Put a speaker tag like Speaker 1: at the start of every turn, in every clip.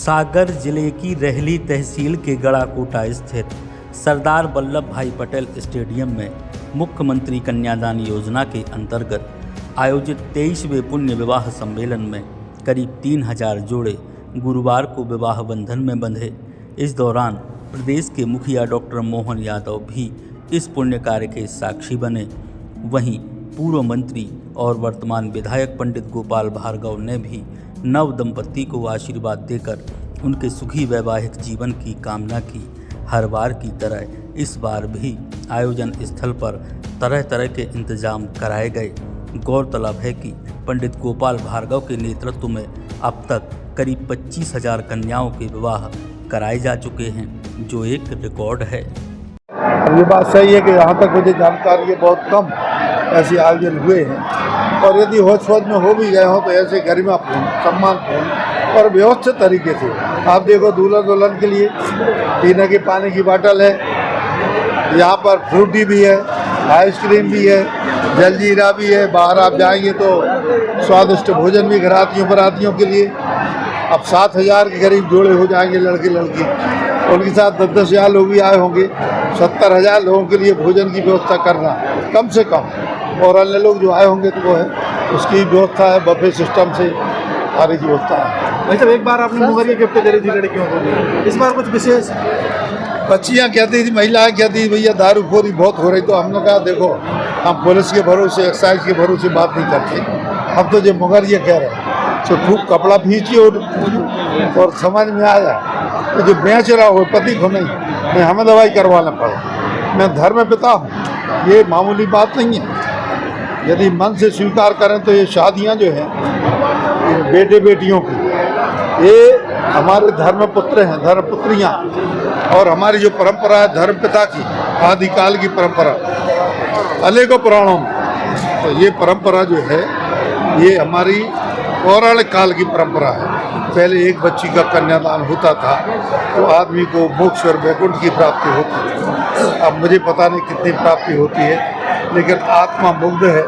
Speaker 1: सागर जिले की रहली तहसील के गड़ाकोटा स्थित सरदार वल्लभ भाई पटेल स्टेडियम में मुख्यमंत्री कन्यादान योजना के अंतर्गत आयोजित 23वें पुण्य विवाह सम्मेलन में करीब 3000 जोड़े गुरुवार को विवाह बंधन में बंधे। इस दौरान प्रदेश के मुखिया डॉक्टर मोहन यादव भी इस पुण्य कार्य के साक्षी बने। वहीं पूर्व मंत्री और वर्तमान विधायक पंडित गोपाल भार्गव ने भी नव दंपति को आशीर्वाद देकर उनके सुखी वैवाहिक जीवन की कामना की। हर बार की तरह इस बार भी आयोजन स्थल पर तरह तरह के इंतजाम कराए गए। गौरतलब है कि पंडित गोपाल भार्गव के नेतृत्व में अब तक करीब 25,000 कन्याओं के विवाह कराए जा चुके हैं, जो एक रिकॉर्ड है।
Speaker 2: ये बात सही है कि यहाँ तक मुझे जानकारी है बहुत कम ऐसे आयोजन हुए हैं, और यदि होश फौज में हो भी गए हों तो ऐसे गरिमापूर्ण, सम्मानपूर्ण और व्यवस्थित तरीके से। आप देखो दूल्हा दुल्हन के लिए पीने की पानी की बोतल है, यहाँ पर फ्रूटी भी है, आइसक्रीम भी है, जलजीरा भी है। बाहर आप जाएंगे तो स्वादिष्ट भोजन भी घरातियों बरातियों के लिए। अब 7,000 के करीब जोड़े हो जाएंगे लड़के लड़की, उनके साथ 10,000 लोग भी आए होंगे। 70,000 लोगों के लिए भोजन की व्यवस्था करना कम से कम, और अन्य लोग जो आए होंगे तो वो है उसकी व्यवस्था है, बफे सिस्टम से सारी व्यवस्था है।
Speaker 3: वैसे एक बार आपने मुहर्री गिफ्ट करी थी लड़कियों को, इस बार कुछ विशेष?
Speaker 2: बच्चियाँ कहती थी, महिलाएं कहती थी भैया दारूखोरी बहुत हो रही, तो हमने कहा देखो हम पुलिस के भरोसे, एक्साइज के भरोसे बात नहीं करते। अब तो जो मुहर्री कह रहे हैं तो खूब कपड़ा खींचिए और समझ में आया तो जो बेच रहा हो पति को नहीं, मैं हमें दवाई करवाना पड़ा। मैं धर्म में पिता हूँ, ये मामूली बात नहीं है। यदि मन से स्वीकार करें तो ये शादियाँ जो हैं बेटे बेटियों की, ये हमारे धर्म पुत्र हैं, धर्म पुत्रियाँ, और हमारी जो परंपरा है धर्म पिता की, आदिकाल की परंपरा अनेकों पुराणों में, तो ये परंपरा जो है ये हमारी पौराणिक काल की परंपरा है। पहले एक बच्ची का कन्यादान होता था तो आदमी को मोक्ष और वैकुंठ की प्राप्ति होती थी। अब मुझे पता नहीं कितनी प्राप्ति होती है, लेकिन आत्मा मुग्ध है,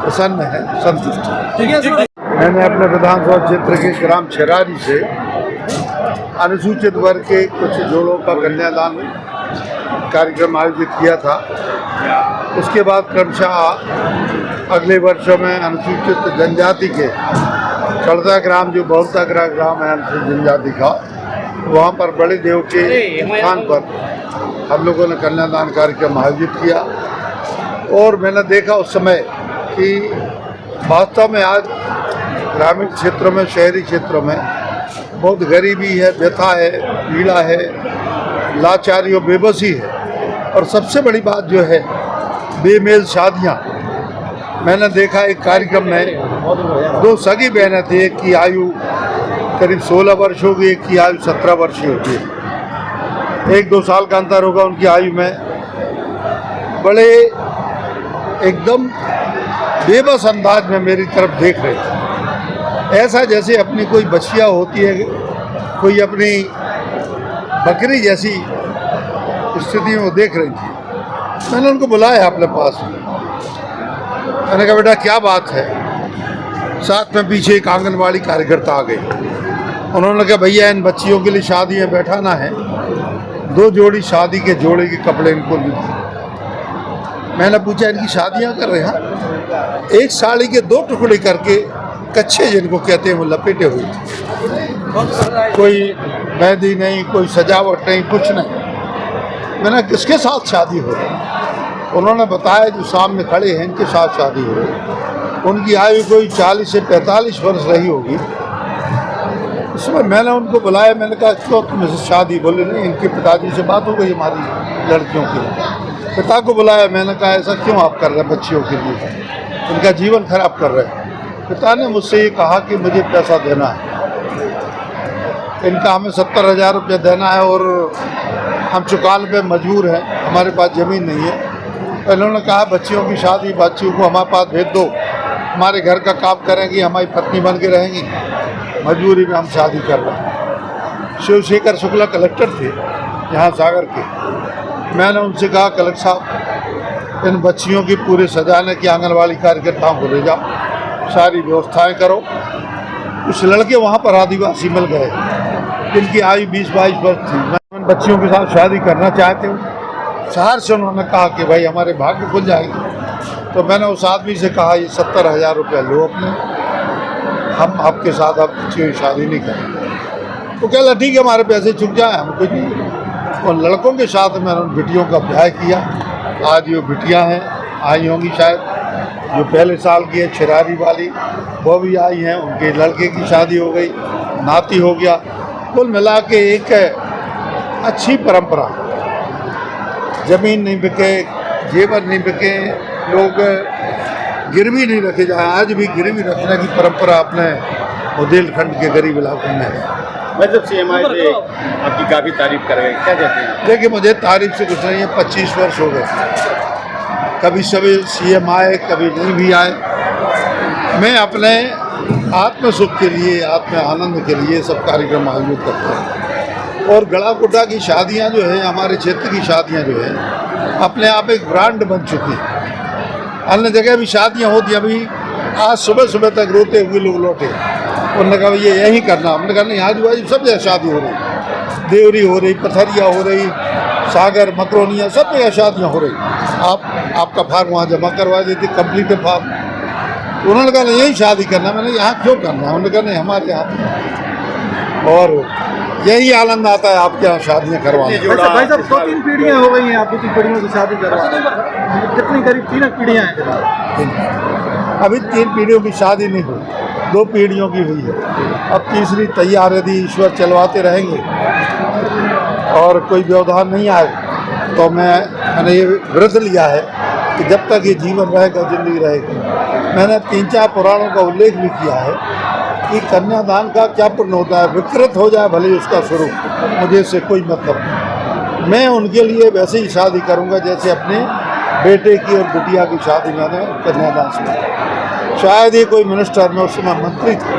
Speaker 2: प्रसन्न है, संतुष्ट है। मैंने अपने विधानसभा क्षेत्र के ग्राम छेरारी से अनुसूचित वर्ग के कुछ जोड़ों का कन्यादान कार्यक्रम आयोजित किया था। उसके बाद क्रमशः अगले वर्षों में अनुसूचित जनजाति के चढ़ता ग्राम, जो बहुता ग्राम है अनुसूचित जनजाति का, वहाँ पर बड़े देव के स्थान पर हम लोगों ने कन्यादान कार्यक्रम आयोजित किया। और मैंने देखा उस समय कि वास्तव में आज ग्रामीण क्षेत्रों में, शहरी क्षेत्रों में बहुत गरीबी है, व्यथा है, पीड़ा है, लाचारी और बेबसी है, और सबसे बड़ी बात जो है बेमेल शादियाँ। मैंने देखा एक कार्यक्रम में 2 सगी बहनें थी, एक की आयु करीब 16 वर्ष होगी, एक की आयु 17 वर्ष होगी, 1-2 साल का अंतर होगा उनकी आयु में। बड़े एकदम बेबस अंदाज में मेरी तरफ देख रहे थे, ऐसा जैसे अपनी कोई बच्चियाँ होती है, कोई अपनी बकरी जैसी स्थिति में वो देख रही थी। मैंने उनको बुलाया अपने पास, मैंने कहा बेटा क्या बात है। साथ में पीछे एक आंगनबाड़ी कार्यकर्ता आ गई। उन्होंने कहा भैया इन बच्चियों के लिए शादी में बैठाना है, 2 जोड़ी शादी के जोड़े के कपड़े इनको दी। मैंने पूछा इनकी शादियां कर रहे हैं? एक साड़ी के 2 टुकड़े करके कच्छे जिनको कहते हैं वो लपेटे हुए थे, कोई मेहंदी नहीं, कोई सजावट नहीं, कुछ नहीं। मैंने किसके साथ शादी हो रही? उन्होंने बताया जो सामने खड़े हैं इनके साथ शादी हो रही। उनकी आयु कोई 40 से 45 वर्ष रही होगी। इसमें मैंने उनको बुलाया, मैंने कहा क्यों तुम इससे शादी? बोले नहीं, इनके पिताजी से बात हो गई हमारी लड़कियों की। पिता को बुलाया, मैंने कहा ऐसा क्यों आप कर रहे हैं बच्चियों के लिए, इनका जीवन खराब कर रहे हैं। पिता ने मुझसे ये कहा कि मुझे पैसा देना है, इनका हमें 70,000 रुपये देना है और हम चुकाने पे मजबूर हैं, हमारे पास ज़मीन नहीं है। इन्होंने कहा बच्चियों की शादी, बच्चियों को हमारे पास भेज दो, हमारे घर का काम करेंगी, हमारी पत्नी बन के रहेंगी, मजबूरी में हम शादी कर रहे हैं। शिवशेखर शुक्ला कलेक्टर थे यहाँ सागर के। मैंने उनसे कहा कलेक्टर साहब इन बच्चियों की पूरे सजाने की आंगनबाड़ी कार्यकर्ताओं को ले जाओ, सारी व्यवस्थाएं करो। कुछ लड़के वहाँ पर आदिवासी मिल गए, जिनकी आयु 20-22 वर्ष थी। मैं उन बच्चियों के साथ शादी करना चाहते हूँ। शहर से उन्होंने कहा कि भाई हमारे भाग्य खुल जाएगी। तो मैंने उस आदमी से कहा ये 70,000 रुपया लो अपने, हम आपके साथ अब बच्चियों की शादी नहीं करेंगे। तो कहला ठीक है हमारे पैसे चुक जाए, हम कुछ नहीं। और लड़कों के साथ मैंने उन बिटियों का ब्याह किया। आज ये बिटियाँ हैं, आई होंगी शायद, जो पहले साल की है छिरारी वाली, वो भी आई हैं, उनके लड़के की शादी हो गई, नाती हो गया। कुल मिला के एक अच्छी परंपरा, ज़मीन नहीं बिके, जेवर नहीं बिके, लोग गिरवी नहीं रखे जाए। आज भी गिरवी रखने की परंपरा अपने बुंदेलखंड के गरीब इलाकों में है।
Speaker 3: मैं जब CMI से आपकी काफ़ी तारीफ कर रहे हैं, क्या कहते हैं?
Speaker 2: देखिए मुझे तारीफ से कुछ नहीं है, 25 वर्ष हो गए, कभी सभी CM आए, कभी नहीं भी आए। मैं अपने आत्म सुख के लिए, आत्म आनंद के लिए सब कार्यक्रम आयोजित करता हूँ। और गड़ाकोटा की शादियाँ जो है, हमारे क्षेत्र की शादियाँ जो है, अपने आप एक ब्रांड बन चुकी हैं। अन्य जगह भी शादियाँ होती, अभी आज सुबह सुबह तक रोते हुए लोग लौटे। उन्होंने कहा ये यही करना, हमने कहा नहीं, आजू बाजू सब जगह शादी हो रही, देवरी हो रही, पथरिया हो रही, सागर, मकरोनिया, सब जगह शादियाँ हो रही। आपका फार्म वहाँ जमा करवा देते, कंप्लीट फार्म। तो उन्होंने कहा यही शादी करना। मैंने यहाँ क्यों करना? उन्होंने कहा नहीं हमारे यहाँ, और यही आनंद आता है आपके यहाँ शादियाँ करवाने।
Speaker 3: भाई साहब 2-3 पीढ़ियाँ हो गई हैं, आप 2-3 पीढ़ियों की शादी करवा, कितनी करीब 3 पीढ़ियाँ हैं?
Speaker 2: अभी 3 पीढ़ियों की शादी नहीं हुई, 2 पीढ़ियों की हुई है। अब तीसरी तैयार, यदि ईश्वर चलवाते रहेंगे और कोई व्यवधान नहीं आए तो मैंने ये व्रत लिया है कि जब तक ये जीवन रहेगा, जिंदगी रहेगी। मैंने 3-4 पुराणों का उल्लेख भी किया है कि कन्यादान का क्या पुण्य होता है, विकृत हो जाए भले उसका स्वरूप, मुझे इससे कोई मतलब नहीं। मैं उनके लिए वैसे ही शादी करूंगा जैसे अपने बेटे की और बिटिया की शादी मैंने कन्यादान से की। शायद ही कोई मिनिस्टर में उस समय मंत्री थे,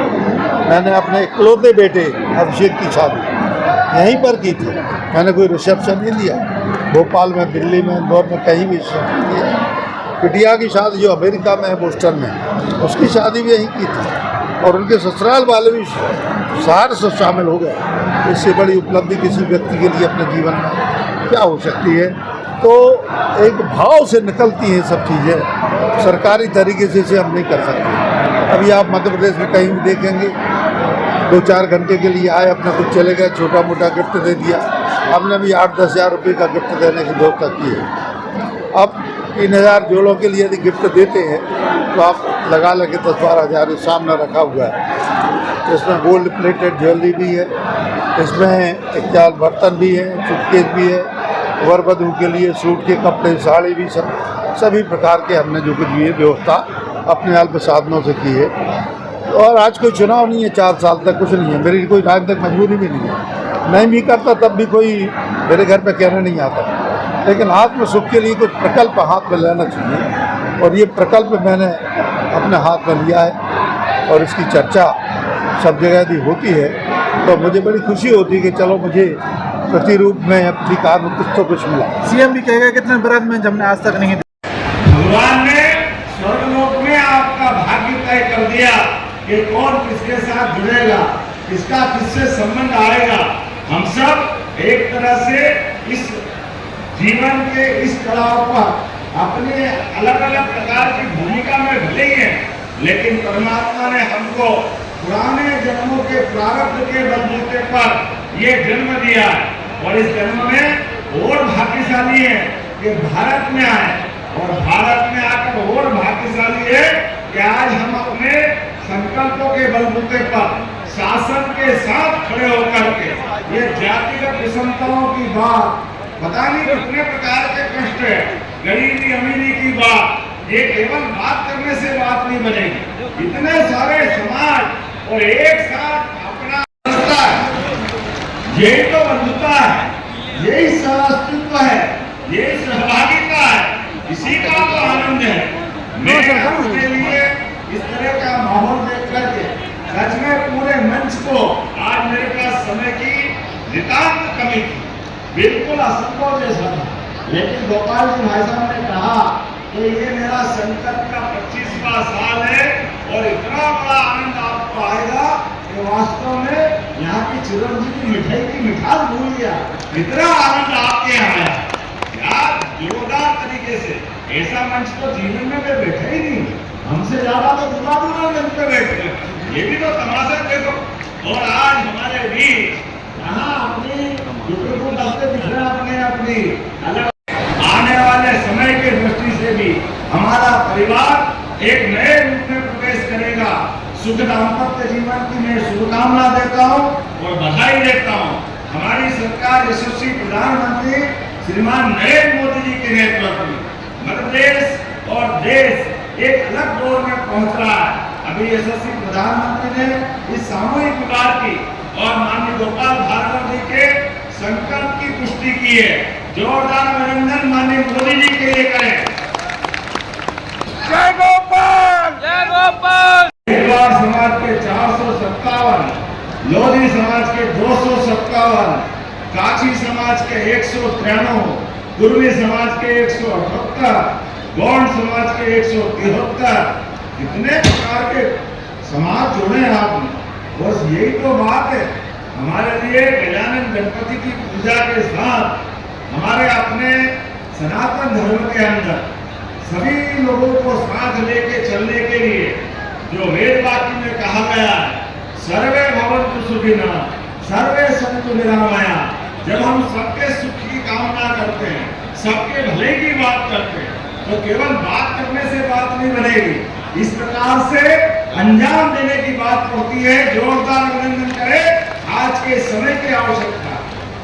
Speaker 2: मैंने अपने इकलौते बेटे अभिषेक की शादी यहीं पर की थी। मैंने कोई रिसेप्शन नहीं दिया, भोपाल में, दिल्ली में, इंदौर में, कहीं भी रिसेप्शन नहीं दिया। बिटिया की शादी जो अमेरिका में है, बोस्टन में, उसकी शादी भी यहीं की थी। और उनके ससुराल वाले भी शहर से शामिल हो गए। इससे बड़ी उपलब्धि किसी व्यक्ति के लिए अपने जीवन में क्या हो सकती है? तो एक भाव से निकलती हैं सब चीज़ें, सरकारी तरीके से इसे हम नहीं कर सकते। अभी आप मध्य प्रदेश में कहीं भी देखेंगे, 2-4 घंटे के लिए आए, अपना कुछ चले गए, छोटा मोटा गिफ्ट दे दिया। हमने भी 8-10 हज़ार रुपये का गिफ्ट देने की व्यवस्था की है। अब 3,000 जोड़ों के लिए यदि गिफ्ट देते हैं तो आप लगा लगे 10-12 हज़ार सामने रखा हुआ है। इसमें गोल्ड प्लेटेड ज्वेलरी भी है, इसमें 41 बर्तन भी है, सूटकेस भी है, वर वधू के लिए सूट के कपड़े, साड़ी भी, सभी प्रकार के हमने जो कुछ भी है व्यवस्था अपने अल्प साधनों से की है। और आज कोई चुनाव नहीं है, 4 साल तक कुछ नहीं है, मेरी कोई राजनीतिक मजबूरी भी नहीं है, नहीं भी करता तब भी कोई मेरे घर पे कहने नहीं आता। लेकिन आत्म सुख के लिए कुछ प्रकल्प हाथ में लेना चाहिए, और ये प्रकल्प मैंने अपने हाथ में लिया है। और इसकी चर्चा सब जगह यदि होती है तो मुझे बड़ी खुशी होती है कि चलो मुझे प्रतिरूप में अपनी कार में कुछ तो कुछ मिला।
Speaker 3: CM भी कहेगा कितने व्रत में हमने आज तक नहीं।
Speaker 4: भगवान ने स्वर्गलोक में आपका भाग्य तय कर दिया कि कौन किसके साथ जुड़ेगा, किसका किससे संबंध आएगा। हम सब एक तरह से इस जीवन के इस पड़ाव पर अपने अलग अलग प्रकार की भूमिका में भले ही हैं, लेकिन परमात्मा ने हमको पुराने जन्मों के प्रारब्ध के बलबूते पर ये जन्म दिया है। और इस जन्म में और भाग्यशाली है कि भारत में आए, और भारत में आकर और भाग्यशाली है कि आज हम अपने संकल्पों के बलबूते पर शासन के साथ खड़े होकर के ये जातिगत विषमताओं की बात, पता नहीं कितने प्रकार के कष्ट है, गरीबी अमीरी की बात, ये केवल बात करने से बात नहीं बनेगी। इतने सारे समाज और एक साथ अपना यही तो बंधुता है, यही सहअस्तित्व है, यही सहभागिता है, इसी का तो आनंद है। मैं उसके लिए इस तरह का माहौल देख करके सच में पूरे मंच को, आज मेरे पास समय की नितांत कमी थी, बिल्कुल असंभव जैसा था, लेकिन गोपाल जी भाई साहब ने कहा कि ये मेरा संकट का 25वां साल है और इतना बड़ा आनंद आपको आएगा कि वास्तव में यहाँ की चिरंजी की मिठाई की मिठास भूल गया। इतना आनंद आपके यहाँ आया यार, जोरदार तरीके से। ऐसा मंच तो जीवन में मैं बैठा ही नहीं, हमसे ज्यादा तो दूरा मंच पे बैठे। ये भी तो तमाशा देखो। और आज हमारे भी यहाँ अपनी अपनी अलग आने वाले समय के दृष्टि से भी हमारा परिवार एक नए रूप में प्रवेश करेगा। सुख दाम्पत्य जीवन की मैं शुभकामना देता हूँ और बधाई देता हूँ। हमारी सरकार यशस्वी प्रधानमंत्री श्रीमान नरेंद्र मोदी जी के नेतृत्व में मध्य प्रदेश और देश एक अलग दौर में पहुंच रहा है। अभी यशस्वी प्रधानमंत्री ने इस सामूहिक विवाह की और माननीय गोपाल भार्गव जी के संकल्प की पुष्टि की है। जोरदार अभिनंदन माननीय मोदी जी के लिए करें। जय गोपाल, जय गोपाल। मेवाड़ समाज के 457, लोधी समाज के 257, काछी समाज के 193, कुर्मी समाज के 178, गौंड समाज के 173, कितने प्रकार के समाज जोड़े आपने। बस यही तो बात है हमारे लिए। गजानन गणपति की पूजा के साथ हमारे अपने सनातन धर्म के अंदर सभी लोगों को साथ लेके चलने के लिए जो वेद वाक्य में कहा गया है, सर्वे भवन्तु सुखिनः सर्वे सन्तु निरामया। जब हम सबके सुख की कामना करते हैं, सबके भले की बात करते हैं, तो केवल बात करने से बात नहीं बनेगी, इस प्रकार से अंजाम देने की बात होती है। जोरदार अभिनंदन करें आज के समय की आवश्यकता।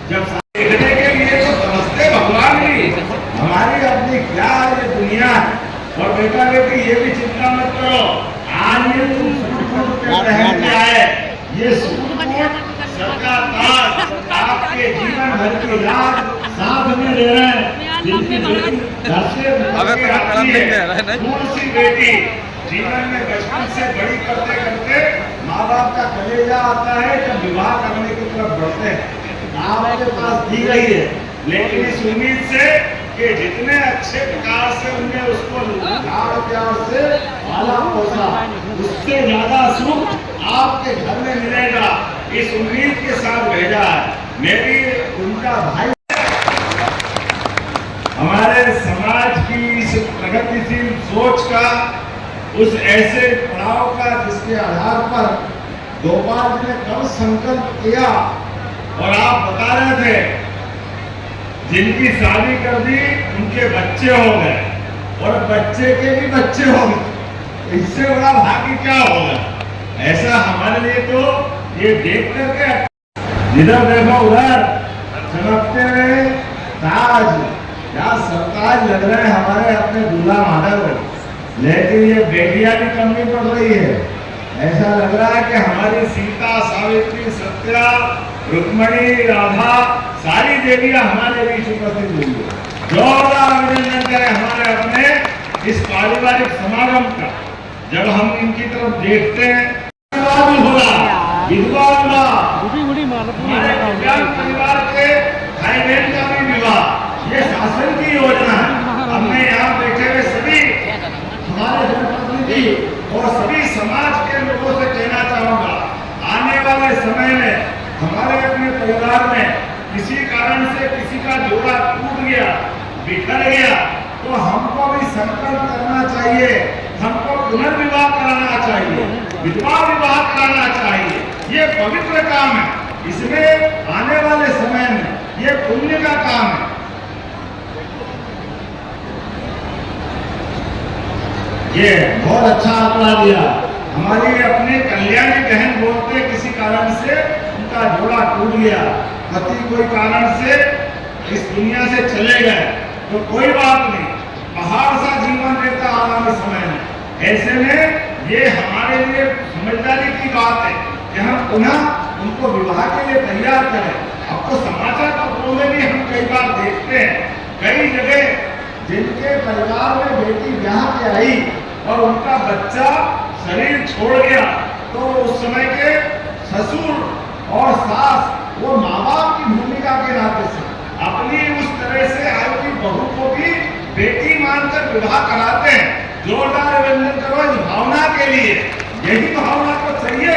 Speaker 4: जब देखने के लिए तो नमस्ते भगवान भी हमारी अपनी क्या ये दुनिया है। और बेटा बेटी ये भी चिंता मत करो, आज ये पहन के आए ये सरकार आपके जीवन भर की याद साथ में ले रहे हैं। जिनकी बेटी घर से सी बेटी जीवन में बचपन से बड़ी करते करते माँ बाप का कलेजा आता है जब विवाह करने की तरफ बढ़ते हैं। आपके पास दी गई है, लेकिन इस उम्मीद से कि जितने अच्छे प्रकार से उन्हें उसको लाड़ प्यार से पाला पोसा, उससे ज्यादा सुख आपके घर में मिलेगा, इस उम्मीद के साथ भेजा है। मेरी उनका भाई हमारे समाज की इस प्रगतिशील सोच का, उस ऐसे पड़ाव का जिसके आधार पर गोपाल जी ने कब संकल्प किया। और आप बता रहे थे जिनकी शादी कर दी उनके बच्चे हो गए और बच्चे के भी बच्चे हो गए, इससे बड़ा भाग्य क्या होगा। ऐसा हमारे लिए तो ये देख करके जिधर देखो उधर चमकते हुए ताज या सरताज लग रहे हैं हमारे अपने दूल्हा माधव। लेकिन ये बेटियां भी कमी पड़ रही है। ऐसा लग रहा है कि हमारी सीता, सावित्री, सत्या, रुक्मणी, राधा सारी देवियां हमारे बीच उपस्थित हुई है। जोरदार अभिनंदन करें हमारे अपने इस पारिवारिक समागम का। जब हम इनकी तरफ देखते हैं भी होगा विधवा हमारे परिवार के भाई बहन का भी विवाह, ये शासन की योजना है। हमने यहाँ बैठे हुए सभी हमारे जनप्रतिनिधि और सभी समाज के लोगों से कहना चाहूंगा, आने वाले समय में हमारे अपने परिवार में किसी कारण से किसी का जोड़ा टूट गया, बिखर गया, तो हमको भी संकल्प करना चाहिए, हमको पुनर्विवाह कराना चाहिए, विधवा विवाह कराना चाहिए। ये पवित्र काम है, इसमें आने वाले समय में ये पुण्य का काम है। ये बहुत अच्छा आंकड़ा दिया। हमारी अपने कल्याणी बहन बोलते किसी कारण से उनका जोड़ा टूट गया, पति कोई कारण से इस दुनिया से चले गए, तो कोई बात नहीं, पहाड़ सा जीवन रहता आगामी समय में। ऐसे में ये हमारे लिए समझदारी की बात है कि हम पुनः उनको विवाह के लिए तैयार करें। अब तो समाचार पत्रों में भी हम कई बार देखते हैं, कई जगह जिनके परिवार में बेटी ब्याह के आई और उनका बच्चा शरीर छोड़ गया, तो उस समय के ससुर और सास वो माँ बाप की भूमिका के नाते से अपनी उस तरह से आई की बहू को भी बेटी मानकर विवाह कराते हैं। जोरदार अभिनंदन करो इस भावना के लिए। यही भावना तो चाहिए